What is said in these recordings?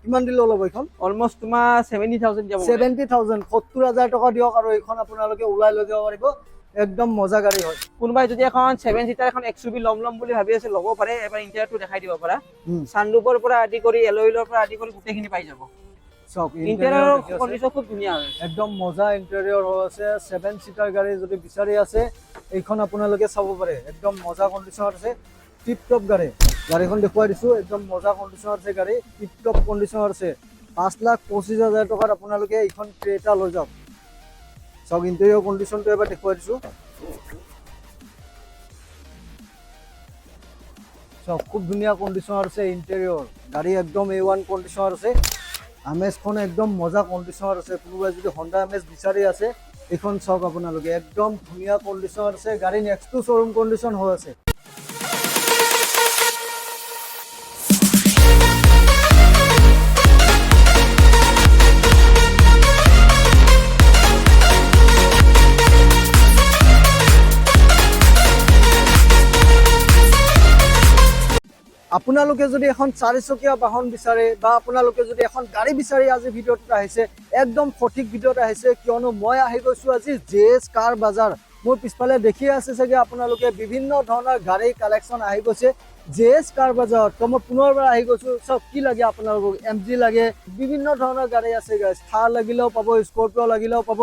কিমান দিলে ওলাব এইখন? অলমোস্ট তোমাৰ 70,000 যাব। 70,000 70,000 টকা দিয়ক আৰু এইখন আপোনালোকে ওলাই লৈ যাব পাৰিব। একদম মজা গাড়ী হয়। কোনোবাই যদি এখন 7 সিটাৰ এখন XUV ল'ম বুলি ভাবি আছে ল'ব পাৰে। এবাৰ ইণ্টেৰিয়ৰটো দেখাই দিব পাৰা। সানৰুফৰ পৰা আদি কৰি এলয়ৰ পৰা আদি কৰি গোটেইখিনি পাই যাব। সব ইণ্টেৰিয়ৰৰ কণ্ডিশ্যন খুব ধুনীয়া হয়। একদম মজা ইণ্টেৰিয়ৰ হৈ আছে। 7 সিটাৰ গাড়ী যদি বিচাৰি আছে এইখন আপোনালোকে চাব পাৰে। একদম মজা কণ্ডিশ্যনত আছে। টিপ টপ গাড়ী। গাড়ীখন দেখুৱাই দিছো। একদম মজা কণ্ডিশ্যনত আছে গাড়ী। টিপ টপ কণ্ডিশ্যনত আছে। 5,25,000 টকাত আপোনালোকে এইখন ক্ৰেটা লৈ যাওক। সব ইণ্টেৰিয়ৰ কণ্ডিশ্যনটো এবাৰ দেখুৱাই দিছো। সব খুব ধুনীয়া কণ্ডিশ্যনত আছে ইণ্টেৰিয়ৰ। গাড়ী একদম A1 কণ্ডিশ্যনত আছে। আমেজখন একদম মজা কণ্ডিশ্যনত আছে। কোনোবাই যদি হণ্ডা আমেজ বিচাৰি আছে এইখন চাওক আপোনালোকে। একদম ধুনীয়া কণ্ডিশ্যনত আছে। গাড়ী নেক্সট টু শ্বৰুম কণ্ডিশ্যন হৈ আছে। আপোনালোকে যদি এখন 4চকীয়া বাহন বিচাৰে বা আপোনালোকে যদি এখন গাড়ী বিচাৰি আজি ভিডিঅ'টোত আহিছে, একদম সঠিক ভিডিঅ'ত আহিছে। কিয়নো মই আহি গৈছো আজি JS কাৰ বাজাৰ। মোৰ পিছফালে দেখি আছে চাগে আপোনালোকে বিভিন্ন ধৰণৰ গাড়ী কালেকশ্যন আহি গৈছে JS কাৰ বাজাৰত। তো মই পুনৰবাৰ আহি গৈছো। চব কি লাগে আপোনালোকক? MG লাগে, বিভিন্ন ধৰণৰ গাড়ী আছে গাইছ। থাৰ লাগিলেও পাব, স্কৰপিঅ লাগিলেও পাব।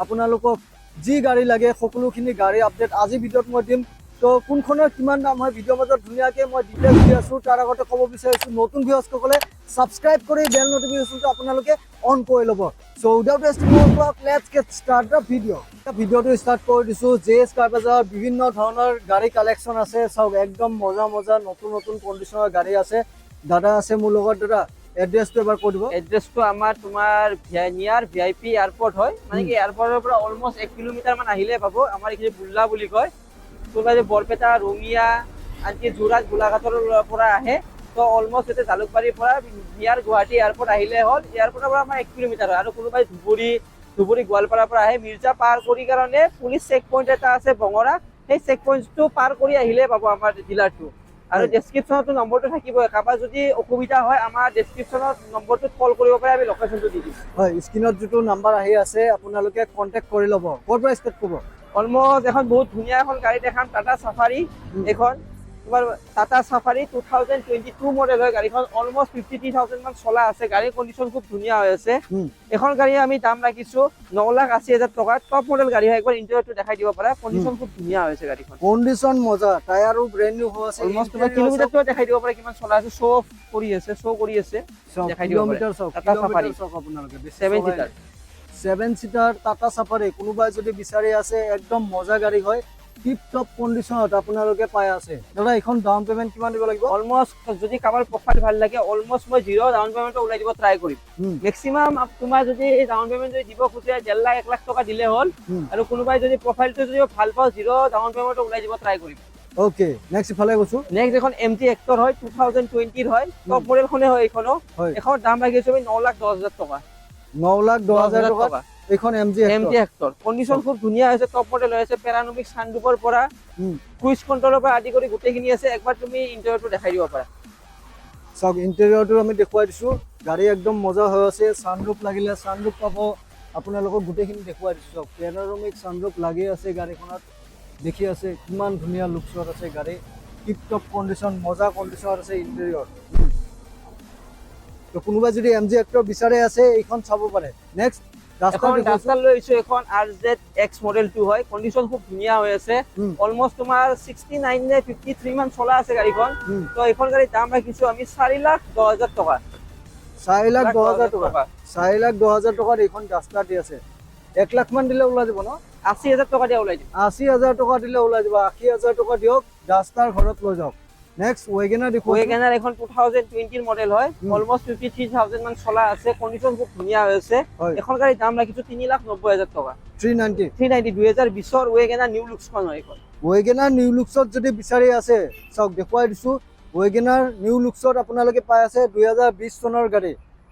আপোনালোকক যি গাড়ী লাগে সকলোখিনি গাড়ী আপডেট আজি ভিডিঅ'ত মই দিম। তো কোনখনৰ কিমান দাম হয় ভিডিঅ'ৰ মাজত ধুনীয়াকৈ মই ডিটেইলছ দি আছোঁ। তাৰ আগতে ক'ব বিচাৰিছোঁ নতুন ভিউৱাৰ্ছসকলে ছাবস্ক্ৰাইব কৰি বেল নটিফিকেশ্যনটো আপোনালোকে অন কৰি ল'ব। চ' উইদাউট ৱেষ্টিং মোৰ let's gate start the video'. ভিডিঅ'টো ষ্টাৰ্ট কৰি দিছোঁ। JS কাৰ বাজাৰত বিভিন্ন ধৰণৰ গাড়ী কালেকশ্যন আছে। চাওক একদম মজা মজা নতুন নতুন কণ্ডিশ্যনৰ গাড়ী আছে। দাদা আছে মোৰ লগত। দাদা এড্ৰেছটো এবাৰ কৈ দিব। এড্ৰেছটো আমাৰ তোমাৰ নিয়াৰ VIP এয়াৰপৰ্ট হয়। মানে কি এয়াৰপৰ্টৰ পৰা অলমোষ্ট 1 কিলোমিটাৰ মান আহিলে পাব। আমাৰ এইখিনি বুল্লা বুলি কয়। কোনোবাই বৰপেটা, ৰঙিয়া, আনকি যোৰহাট, গোলাঘাটৰ পৰা আহে তো অলমোষ্ট এতিয়া জালুকবাৰীৰ পৰা নিয়াৰ গুৱাহাটী এয়াৰপৰ্ট আহিলে হ'ল। এয়াৰপৰ্টৰ পৰা আমাৰ 1 কিলোমিটাৰ হয়। আৰু কোনোবাই ধুবুৰী গোৱালপাৰাৰ পৰা আহে মিৰ্জা পাৰ কৰি কাৰণে পুলিচ চেক পইণ্ট এটা আছে বঙৰা। সেই চেক পইণ্টটো পাৰ কৰি আহিলে পাব আমাৰ ডিলাৰটো। আৰু ডেছক্ৰিপশ্যনতো নম্বৰটো থাকিবই। কাৰোবাৰ যদি অসুবিধা হয় আমাৰ ডেছক্ৰিপশ্যনত নম্বৰটোত কল কৰিব পাৰে। আমি লোকেশ্যনটো দি দিম। হয়, স্ক্ৰীনত যিটো নাম্বাৰ আহি আছে আপোনালোকে কণ্টেক্ট কৰি ল'ব। ক'ৰ পৰা ষ্টাৰ্ট কৰিব? অলমোষ্ট এখন বহুত ধুনীয়া এখন গাড়ী দেখাম। টাটা চাফাৰী। এইখন তোমাৰ টাটা চাফাৰী 2022 মডেল হয়। গাড়ীখন অলমোষ্ট 53,000 মান চলা আছে। গাড়ীৰ কণ্ডিশ্যন খুব ধুনীয়া হৈ আছে। এখন গাড়ী আমি দাম ৰাখিছো 9,80,000 টকা। টপ মডেল গাড়ী হয়। একবাৰ ইণ্টেৰিয়ৰটো দেখাই দিব পাৰা। কণ্ডিশ্যন খুব ধুনীয়া হৈছে গাড়ীখন। কণ্ডিশ্যন মজা। টায়াৰো ব্ৰেণ্ড নিউ হৈ আছে। অলমোষ্ট তোমাৰ কিলোমিটাৰটো দেখাই দিব পাৰে কিমান চলা আছে। শ্ব' কৰি আছে দেখাই দিব পাৰে। টাটা চাফাৰী আপোনালোকে 7 সিটাৰ। 7 সিটাৰ টাটা চাফাৰী কোনোবাই যদি বিচাৰি আছে একদম মজা গাড়ী হয়। টিপ টপ কণ্ডিশ্যনত আপোনালোকে পাই আছে। দাদা এইখন ডাউন পেমেণ্ট কিমান দিব লাগিব? অলমোষ্ট যদি কাৰোবাৰ প্ৰফাইল ভাল লাগে অলমোষ্ট মই 0 ডাউন পেমেণ্টত ওলাই দিব ট্ৰাই কৰিম। মেক্সিমাম তোমাৰ যদি ডাউন পেমেণ্ট যদি দিব খোজে 1.5 লাখ 1 লাখ টকা দিলে হ'ল। আৰু কোনোবাই যদি প্ৰফাইলটো যদি ভাল পাওঁ 0 ডাউন পেমেণ্টত ওলাই দিব ট্ৰাই কৰিম। ওকে, নেক্সট ইফালে গৈছো। নেক্সট এখন MG হেক্টৰ হয় 2020 হয়। টপ মডেলখনে হয় এইখনো। এখন দাম ৰাখিছো আমি 9,10,000 টকা। 9,10,000 টকা এইখন MG হেক্টৰ। কণ্ডিশ্যন খুব ধুনীয়া হৈছে। টপ মডেল হৈ আছে। পেৰানমিক সানৰুফৰ পৰা ক্ৰুইজ কণ্ট্ৰলৰ পৰা আদি কৰি গোটেইখিনি আছে। একবাৰ তুমি ইণ্টেৰিয়ৰটো দেখাই দিব পাৰা। চাওক ইণ্টেৰিয়ৰটো আমি দেখুৱাই দিছোঁ। গাড়ী একদম মজা হৈ আছে। সানৰুফ লাগিলে সানৰুফ পাব। আপোনালোকক গোটেইখিনি দেখুৱাই দিছোঁ। পেৰানমিক সানৰুফ লাগি আছে গাড়ীখনত। দেখি আছে কিমান ধুনীয়া লুকছত আছে গাড়ী। টিপ টপ কণ্ডিশ্যন মজা কণ্ডিশ্যনত আছে ইণ্টেৰিয়ৰ। তো কোনোবাই যদি MG হেক্টৰ বিচাৰে আছে এইখন চাব পাৰে। নেক্সট ডাস্টাৰ লৈ আহিছো। এখন RZX মডেল 2 হয়। কণ্ডিশ্যন খুব ধুনীয়া হৈ আছে। অলমোষ্ট তোমাৰ 69 নে 53 মান চলা আছে গাড়ীখন। তো এইখন গাড়ীৰ দাম ৰাখিছো আমি 4,10,000 টকা। 4,10,000 টকা। 4,10,000 টকাত এইখন ডাস্টাৰ দি আছে। 1 লাখ মান দিলে ওলাই যাব ন? 80,000 টকা দিয়া ওলাই দিব। 80,000 টকা দিলে ওলাই যাব। 80,000 টকা দিয়ক ডাস্টাৰ ঘৰত লৈ যাওক। নেক্সট ওয়েগনাৰ দেখুন। ওয়েগনাৰ এখন 2020 মডেল হয়। অলমোষ্ট 53,000 মান চলা আছে। কণ্ডিশ্যন খুব ধুনীয়া হৈ আছে। এখন গাড়ীৰ দাম ৰাখিছো 3,90,000 টকা। 390 2020 ৰ ওয়েগনাৰ নিউ লুকছখন হয় এইখন। ওয়েগনাৰ নিউ লুকছত যদি বিচাৰি আছে চাওক দেখুৱাই দিছো। ওয়েগনাৰ নিউ লুকছত আপোনালোকে পাই আছে 2020 চনৰ গাড়ী।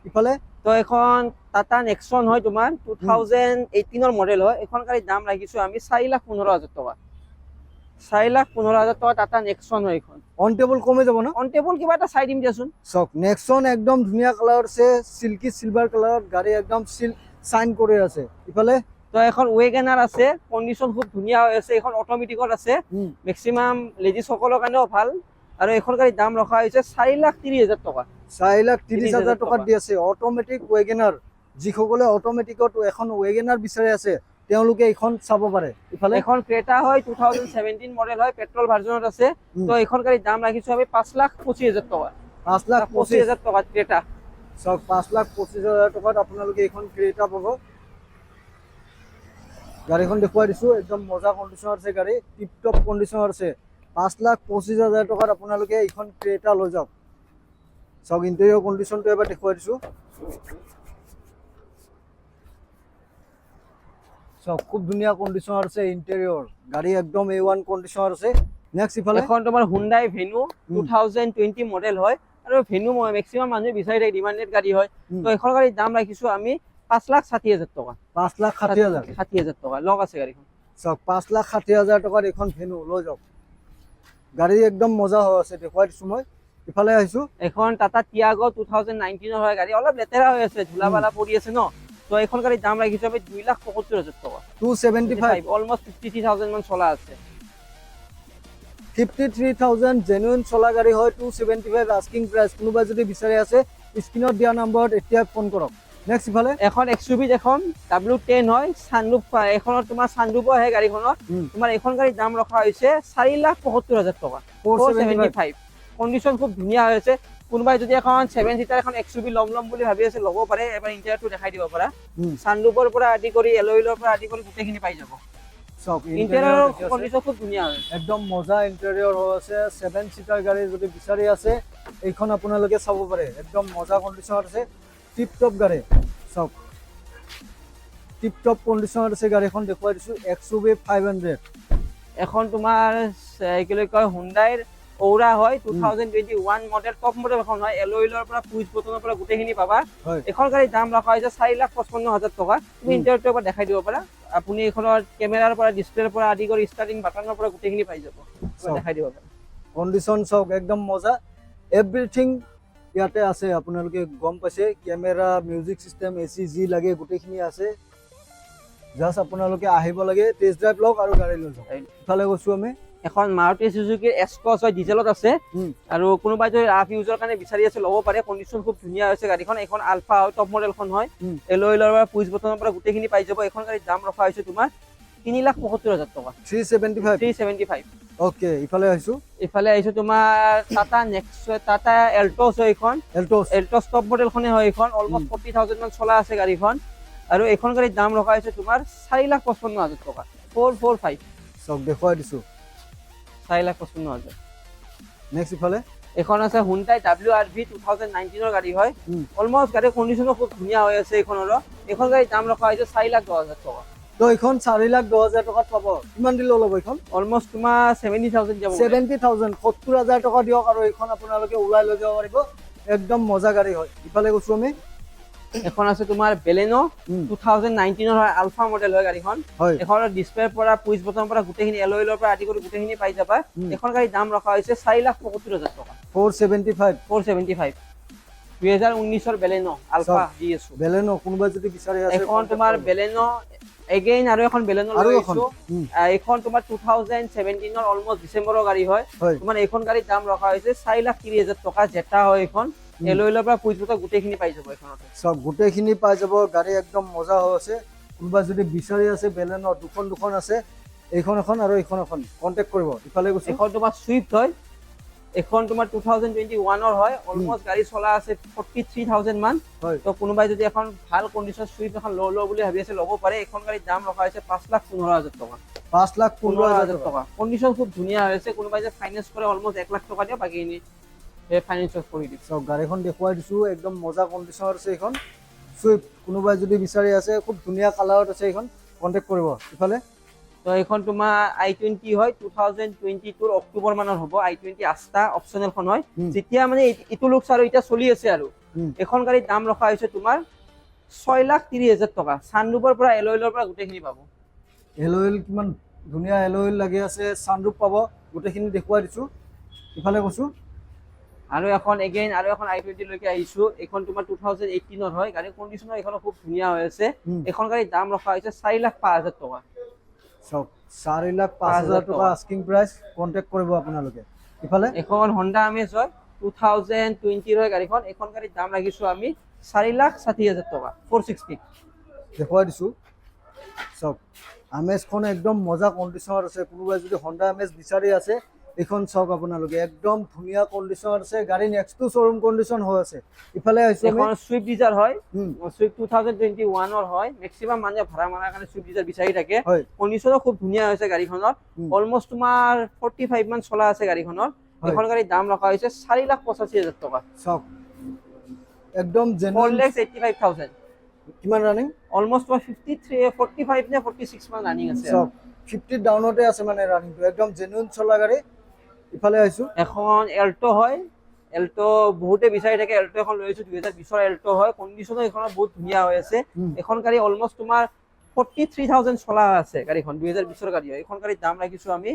ইফালে তো এখন টাটা নেক্সন হয় তোমাৰ 2018 ৰ মডেল হয়। এখন গাড়ীৰ দাম ৰাখিছো আমি 4,15,000 টকা। 4,15,000 টকা টাটা নেক্সন হয় এইখন। অন টেবল কমে যাব না? অন টেবল কিবা এটা চাই দিম দিয়াচোন। চাওক নেক্সন একদম ধুনীয়া কালাৰ আছে, সিল্কি সিলভাৰ কালাৰত গাড়ী একদম চাইন কৰি আছে। ইফালে তো এখন ওয়েগেনার আছে, কন্ডিশন খুব ধুনীয়া হৈ আছে, এখন অটোমেটিকত আছে, ম্যাক্সিমাম লেডিজ সকলৰ কাৰণেও ভাল। আৰু এখন গাড়ীৰ দাম ৰখা হৈছে 4,30,000 টকা। 4,30,000 টকাত দি আছে অটোমেটিক ওয়েগেনাৰ। যিসকলে অটোমেটিকত এখন ওয়েগেনাৰ বিচাৰি আছে তেওঁলোকে এইখন চাব পাৰে। ইফালে এখন ক্ৰেটা হয়, 2017 মডেল হয়, পেট্ৰল ভাৰ্জনত আছে। তো এইখন গাড়ীৰ দাম ৰাখিছো আমি 5,25,000 টকা। 5,25,000 টকা ক্ৰেটা। চাওক 5,25,000 টকাত আপোনালোকে এইখন ক্ৰেটা পাব। গাড়ীখন দেখুৱাই দিছো, একদম মজা কণ্ডিশ্যনৰ আছে গাড়ী, টিপ টপ কণ্ডিশ্যনৰ আছে। 5,25,000 টকাত আপোনালোকে এইখন ক্ৰেটা লৈ যাওক। চাওক ইণ্টেৰিয়ৰ কণ্ডিশ্যনটো এবাৰ দেখুৱাই দিছো। চাওক খুব ধুনীয়া কণ্ডিশ্যনৰ আছে ইণ্টেৰিয়ৰ, গাড়ী একদম A1 কণ্ডিশ্যনৰ আছে। নেক্সট ইফালে এখন তোমাৰ হুন্ডাই ভেনু 2020 মডেল হয়, আৰু ভেনু ম্যাক্সিমাম মানুহে বিচাৰি থাকে, ডিমান্ডেড গাড়ী হয়। তো এখন গাড়ীৰ দাম ৰাখিছো আমি 5,60,000 টকা। 5,60,000 টকা লগ আছে গাড়ীখন। চাওক 5,60,000 টকাত এইখন ভেনু লৈ যাওক। গাড়ী একদম মজা হৈ আছে, দেখুৱাই দিছো মই। ইফালে আহিছো, এখন টাটা টিয়াগো 2019 হয় গাড়ী, অলপ লেতেৰা হৈ আছে, ধুলা বালা পৰি আছে ন। তো এইখন গাড়ীৰ দাম ৰাখিছো আমি 2,75,000 টকা। 275 অলমোস্ট 53,000 মান চলা আছে। 53,000 জেনুইন চলা গাড়ী হয়। 275 আস্কিং প্ৰাইচ। কোনোবা যদি বিচাৰি আছে স্ক্ৰীনত দিয়া নম্বৰত এতিয়া ফোন কৰক। নেক্সট ইফালে এখন এক্সইউভি এখন W10 হয়, সানৰুফ, এখনত তোমাৰ সানৰুফ আহে গাড়ীখনত। তোমাৰ এখন গাড়ীৰ দাম ৰখা হৈছে 4,75,000 টকা। 475 কণ্ডিশ্যন খুব ধুনীয়া হৈ আছে। কোনোবাই যদি এখন 7 সিটাৰ এখন এক্সইউভি ল'ম বুলি ভাবি আছে ল'ব পাৰে। এবাৰ ইণ্টেৰিয়ৰটো দেখাই দিব পাৰা। সানৰুফৰ পৰা আদি কৰি এলয়ৰ পৰা আদি কৰি গোটেইখিনি পাই যাব। চাওক ইণ্টেৰিয়ৰৰ কণ্ডিশ্যন খুব ধুনীয়া হয়, একদম মজা ইণ্টেৰিয়ৰ হৈ আছে। 7 সিটাৰ গাড়ী যদি বিচাৰি আছে এইখন আপোনালোকে চাব পাৰে, একদম মজা কণ্ডিশ্যনত আছে, টিপ টপ গাড়ী। চাওক টিপ টপ কণ্ডিশ্যনত আছে গাড়ীখন, দেখুৱাই দিছো। XUV 500 এখন তোমাৰ কি কয় হুন্ডাইৰ ঔৰা হয়, 2021 মডেল, টপ মডেল এখন হয়। এলয়ৰ পৰা পুইচ বটনৰ পৰা গোটেইখিনি পাবা। এখন গাড়ীৰ দাম ৰখা হৈছে 4,55,000 টকা। তুমি ইণ্টেৰিয়ৰটো এবাৰ দেখাই দিব পাৰা। আপুনি এইখনৰ কেমেৰাৰ পৰা, ডিসপ্লেৰ পৰা আদি কৰি ষ্টাৰ্টিং বাটনৰ পৰা গোটেইখিনি পাই যাব। দেখাই দিব পাৰা। কণ্ডিশ্যন চাওক একদম মজা, এভৰিথিং ইয়াতে আছে। আপোনালোকে গম পাইছে, কেমেৰা, মিউজিক চিষ্টেম, AC যি লাগে গোটেইখিনি আছে। জাষ্ট আপোনালোকে আহিব লাগে, টেষ্ট ড্ৰাইভ লওক আৰু গাড়ী লৈ যাওক। ইফালে গৈছো আমি, এখন মাৰুতি সুজুকিৰ এক্সপ্ৰছ হয়, ডিজেলত আছে। আৰু কোনোবাই যদি ৰাফ ইউজৰ কাৰণে বিচাৰি আছে ল'ব পাৰে। কণ্ডিশ্যন খুব ধুনীয়া হৈছে গাড়ীখন। এখন আলফা হয়, টপ মডেলখন হয়। এলয়ৰ পৰা পুইচ বটনৰ পৰা গোটেইখিনি পাই যাব। এখন গাড়ীৰ দাম ৰখা হৈছে তোমাৰ 3,75,000 টকা। 375। অ'কে ইফালে আহিছো, ইফালে আহিছো তোমাৰ টাটা নেক্সট, টাটা এল্টছ হয় এইখন। এল্টছ টপ মডেলখনে হয় এইখন। অলমোস্ট 40,000 মান চলা আছে গাড়ীখন। আৰু এইখন গাড়ীৰ দাম ৰখা হৈছে তোমাৰ 4,55,000 টকা। 445। চাওক দেখুৱাই দিছো। 4,55,000। নেক্সট ইফালে এখন আছে হুন্ডাই WRV 2019 গাড়ী হয়। অলমোস্ট গাড়ীৰ কণ্ডিশ্যনো খুব ধুনীয়া হৈ আছে এইখনৰো। এইখন গাড়ীৰ দাম ৰখা হৈছে 4,10,000 টকা। তো এইখন 4,10,000 টকাত পাব। কিমান দিলে ল'ব এইখন? অলমোস্ট তোমাৰ 70,000 যাব। 70,000, 70,000 টকা দিয়ক আৰু এইখন আপোনালোকে ওলাই লৈ যাব পাৰিব। একদম মজা গাড়ী হয়। ইফালে গৈছো আমি, এখন আছে তোমাৰ বেলেনো 2019 হয়, আলফা মডেল হয় গাড়ীখন। এখনৰ ডিসপ্লেৰ পৰা, পুইচ বটনৰ পৰা গোটেইখিনি, এলয়ৰ পৰা আদি কৰি গোটেইখিনি পাই যাবা। এখন গাড়ীৰ দাম ৰখা হৈছে 4,75,000 টকা। 475। 475। 2019 বেলেনো আলফা দি আছো। বেলেনো কোনোবা যদি বিচাৰি আছে, এখন তোমাৰ বেলেনো এগেইন আৰু এখন বেলেনো লৈ আছো। এইখন তোমাৰ 2017 অলমোস্ট ডিসেম্বৰৰ গাড়ী হয়। তোমাৰ এইখন গাড়ীৰ দাম ৰখা হৈছে 4,30,000 টকা। জেটা হয় এইখন। এলয়ৰ পৰা পুইচ বটন গোটেইখিনি পাই যাব এইখনতে। সব গোটেইখিনি পাই যাব। গাড়ী একদম মজা হৈ আছে। কোনোবা যদি বিচাৰি আছে বেলেনো দুখন আছে, এইখন এখন আৰু এইখন এখন, কন্টেক্ট কৰিব। ইফালে গৈছো, এখন তোমাৰ সুইফট হয়। এখন তোমাৰ 2021 হয়। অলমোস্ট গাড়ী চলা আছে 43,000 মান। তো কোনোবাই যদি এখন ভাল কণ্ডিশ্যন সুইফট এখন লওঁ বুলি ভাবি আছে ল'ব পাৰে। এখন গাড়ীৰ দাম ৰখা হৈছে 5,15,000 টকা। 5,15,000 টকা। কণ্ডিশ্যন খুব ধুনীয়া হৈ আছে। কোনোবাই যে ফাইনেন্স কৰে অলমোস্ট 1 লাখ টকা দিয়ে, বাকীখিনি ফাইনেন্স কৰি দিব। সব গাড়ীখন দেখুৱাই দিছো, একদম মজা কণ্ডিশ্যনত আছে এইখন সুইফট। কোনোবাই যদি বিচাৰি আছে, খুব ধুনীয়া কালাৰত আছে এইখন, কন্টেক্ট কৰিব। ইফালে তো এইখন তোমাৰ i20 হয়, 2022 অক্টোবৰ মানৰ হ'ব। i20 আস্তা অপচনেলখন হয়। যেতিয়া মানে ইটো লুকছ আৰু এতিয়া চলি আছে আৰু এখন গাড়ীৰ দাম ৰখা হৈছে তোমাৰ 6,30,000 টকা। সানৰুফৰ পৰা এলয়ৰ পৰা গোটেইখিনি পাব। এলয়ৰ কিমান ধুনীয়া এল'ইল লাগি আছে, ছানৰুফ পাব, গোটেইখিনি দেখুৱাই দিছোঁ। ইফালে কৈছোঁ আৰু এখন i20 লৈকে আহিছো। এখন তোমাৰ 2018 হয়, গাড়ী কণ্ডিশ্যনৰ এখন খুব ধুনীয়া হৈ আছে। এখন গাড়ীৰ দাম ৰখা হৈছে 4,05,000 টকা। চাওক 4,05,000 টকা আস্কিং প্ৰাইচ, কণ্টেক্ট কৰিব আপোনালোকে। ইফালে এখন হণ্ডা আমেজ হয়, 2020 হয় গাড়ীখন। এখন গাড়ীৰ দাম ৰাখিছো আমি 4,60,000 টকা, 460। দেখুৱাই দিছোঁ। চাওক আমেজখন একদম মজা কণ্ডিশ্যনত আছে। কোনোবাই যদি হণ্ডা আমেজ বিচাৰি আছে, এইখন চাওক আপোনালোকে, একদম ধুনীয়া কণ্ডিশ্যনত আছে। গাড়ী নেক্সট টু শ্বৰুম কণ্ডিশ্যন হৈ আছে। ইফালে আহিছোঁ এখন সুইফ্ট ডিজাৰ হয়, হুম। সুইফ্ট 2021 হয়। মেক্সিমাম মানুহে ভাড়া মাৰাৰ কাৰণে সুইফ্ট ডিজাৰ বিচাৰি থাকে। হয়। কণ্ডিশ্যনো খুব ধুনীয়া হৈছে গাড়ীখনত। অলমোষ্ট তোমাৰ 45 মান চলা আছে গাড়ীখনৰ। এখন গাড়ীৰ দাম ৰখা হৈছে 4,85,000 টকা। চাওক একদম জেনুইন। 4,85,000। কিমান ৰানিং? অলমোষ্ট 45 নে 46 মান ৰানিং আছে। চাওক 50 ডাউনতে আছে মানে ৰানিংটো, একদম জেনুইন চলা গাড়ী। ইফালে আহিছোঁ এখন এল্টো হয়, এল্টো বহুতে বিচাৰি থাকে। এল্টো এখন লৈ আহিছোঁ, 2020 এল্টো হয়। কণ্ডিশ্যনো এইখনৰ বহুত ধুনীয়া হৈ আছে। এখন গাড়ী অলমোষ্ট তোমাৰ 43,000 চলা আছে গাড়ীখন, 2020 গাড়ী হয়। এখন গাড়ীৰ দাম ৰাখিছোঁ আমি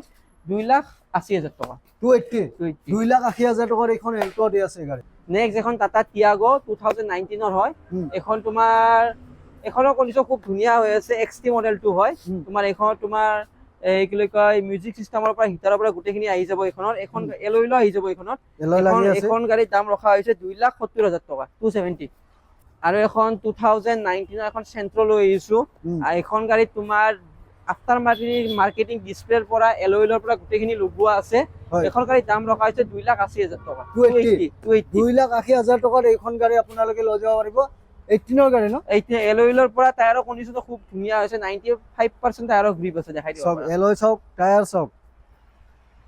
2,80,000 টকা। 280, 2,80,000 টকাৰ এইখন এল্টো দি আছে গাড়ী। নেক্সট এখন টাটা টিয়াগো 2019 হয়। এখন তোমাৰ এখনৰ কণ্ডিশ্যন খুব ধুনীয়া হৈ আছে। XT মডেলটো হয়। তোমাৰ এইখন তোমাৰ কি লৈ কয়, মিউজিক চিষ্টেমৰ পৰা, হিটাৰৰ পৰা গোটেইখিনি আহি যাব এইখনত। এখন এল'ইলো আহি যাব এইখনত। এল'ই লাগি আছে। এখন গাড়ীৰ দাম ৰখা হৈছে 2,70,000 টকা, 270। আৰু এখন 2019 এখন চেন্ট্ৰ লৈ আহিছোঁ। এইখন গাড়ীত তোমাৰ আফটাৰ মাৰ্কেটিং ডিছপ্লেৰ পৰা, এল'ইলৰ পৰা গোটেইখিনি লগোৱা আছে। এখন গাড়ীৰ দাম ৰখা হৈছে 2,80,000 টকা, 280। 2,80,000 টকাত এইখন গাড়ী আপোনালোকে লৈ যাব পাৰিব। 18ৰ গাড়ী ন? এতিয়া এল'ইলৰ পৰা টায়াৰৰ কণ্ডিশ্যনটো খুব ধুনীয়া হৈছে। 95% টায়াৰৰ গ্ৰিপ আছে, দেখাই দিব। চাওক এল'ই চাওক, টায়াৰ চাওক,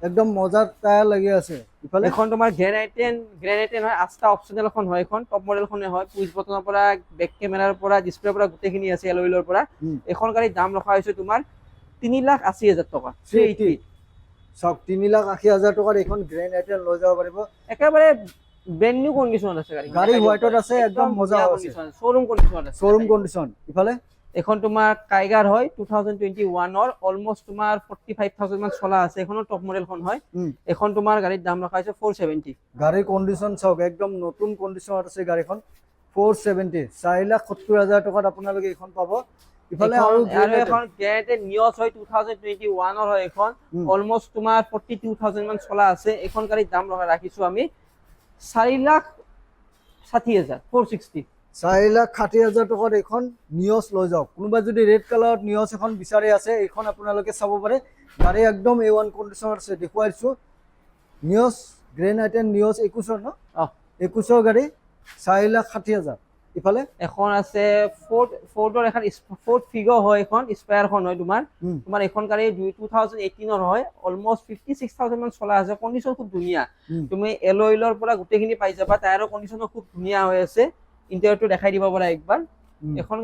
একদম মজাৰ টায়াৰ লাগি আছে। ইফালে এখন তোমাৰ গ্ৰেনাইটেন হয়, আস্তা অপচনেল এখন হয়। এখন টপ মডেলখনে হয়। পুইচ বটনৰ পৰা, বেক কেমেৰাৰ পৰা, ডিছপ্লেৰ পৰা গোটেইখিনি আছে এল'ইলৰ পৰা। এখন গাড়ীৰ দাম ৰখা হৈছে তোমাৰ 3,80,000 টকা, 380। চাওক 3,80,000 টকাত এইখন গ্ৰেনাইটেন লৈ যাব পাৰিব। একেবাৰে ব্ৰেণ্ড নিউ কণ্ডিশ্যন আছে গাড়ী। গাড়ী হোৱাইটত আছে, একদম মজা আছে, শ্বৰুম কণ্ডিশ্যন আছে। Showroom condition. ইফালে এখন তোমাৰ কাইগাৰ হয়, 2021 অলমোষ্ট তোমাৰ 45,000 মান চলা আছে। এখনো টপ মডেলখন হয়। এখন তোমাৰ গাড়ীৰ দাম ৰখা হৈছে 470। গাড়ীৰ কণ্ডিশ্যন চাওক, একদম নতুন কণ্ডিশ্যনত আছে গাড়ীখন। 470, 4,70,000 টকাত আপোনালোকে এইখন পাব। ইফালে আৰু এখন গ্ৰেনাইটেড নিয়ছ হয়, 2021 হয়। এখন অলমোষ্ট তোমাৰ 42,000 মান চলা আছে। এখন গাড়ীৰ দাম ৰাখিছোঁ আমি 4,60,000, 460। 4,60,000 টকাত এইখন নিয়ছ লৈ যাওক। কোনোবাই যদি ৰেড কালাৰত নিয়ছ এখন বিচাৰি আছে, এইখন আপোনালোকে চাব পাৰে। গাড়ী একদম A1 কণ্ডিশ্যনত আছে, দেখুৱাই দিছোঁ। নিয়ছ গ্ৰেনাইটেন নিয়ছ 21ৰ ন? 21ৰ গাড়ী 4,60,000। ইফালে এখন আছে ফৰ্ডৰ এখন ফৰ্ড ফিগ' হয়। এখন স্পায়াৰখন হয় তোমাৰ এখন গাড়ী 2018 হয়। অলমোষ্ট 56,000 মান চলা আছে। কণ্ডিশ্যন খুব ধুনীয়া। তুমি এল'ইলৰ পৰা গোটেইখিনি পাই যাবা। টায়াৰৰ কণ্ডিশ্যনো খুব ধুনীয়া হৈ আছে। ইণ্টেৰিয়ৰটো দেখাই দিব পাৰা একবাৰ। এখন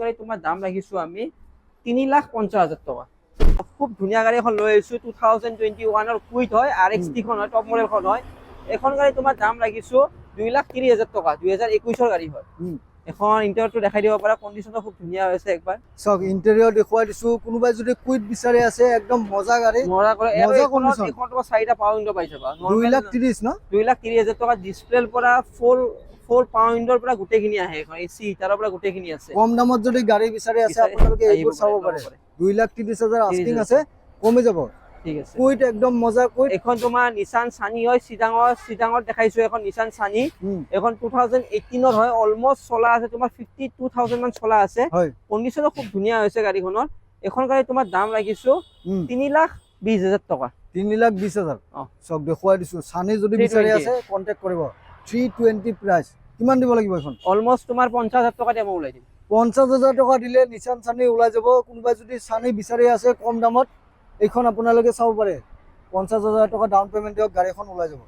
গাড়ী তোমাৰ দাম ৰাখিছোঁ আমি 3,50,000 টকা। খুব ধুনীয়া গাড়ী এখন লৈ আহিছোঁ। 2021 কুইট হয়, RXT খন হয়, টপ মডেলখন হয়। এখন গাড়ী তোমাৰ দাম ৰাখিছোঁ 2,30,000 টকা, 2021 গাড়ী হয়। এখন ইণ্টেৰিয়ৰটো দেখাই দিব পাৰা। কণ্ডিশ্যনো খুব ধুনীয়া হৈছে একবাৰ। চাওক ইণ্টেৰিয়ৰ দেখুৱাই দিছোঁ। কোনোবাই যদি কুইট বিচাৰি আছে, একদম মজা গাড়ী, মজা কণ্ডিশ্যন। এখন তোমাৰ 4টা পাৱাৰ উইণ্ডো পাই যাবা। 2,30,000 ন? 2,30,000 টকা। ডিছপ্লেৰ পৰা 4 পাৱাৰ উইণ্ডোৰ পৰা গোটেইখিনি আহে। এখন এচি হিটাৰৰ পৰা গোটেইখিনি আছে। কম দামত যদি গাড়ী বিচাৰি আছে, আপোনালোকে এইবোৰ চাব পাৰে। 2,30,000 আস্কিং আছে, কমি যাব। ঠিক আছে। কুইট একদম মজা কুইট। এখন তোমাৰ নিছান সানি হয়, চিটাঙত দেখাইছোঁ। এখন নিছান সানি, এখন 2018 হয়। অলমোষ্ট চলা আছে তোমাৰ 52,000 মান চলা আছে। কণ্ডিশ্যনো খুব ধুনীয়া হৈছে গাড়ীখনৰ। এখন গাড়ী তোমাৰ দাম ৰাখিছোঁ 3,20,000 টকা, 3,20,000। চাওক দেখুৱাই দিছোঁ। সানি যদি বিচাৰি আছে, কণ্টেক্ট কৰিব। 320 প্ৰাইচ। কিমান দিব লাগিব এখন? অলমোষ্ট তোমাৰ 50,000 টকা দিয়ে মই ওলাই দিম। 50,000 টকা দিলে নিছান সানি ওলাই যাব। কোনোবাই যদি সানি বিচাৰি আছে কম দামত, এইখন আপোনালোকে চাব পাৰে। 50,000 টকা ডাউন পে'মেণ্ট দিয়ক, গাড়ীখন ওলাই যাব।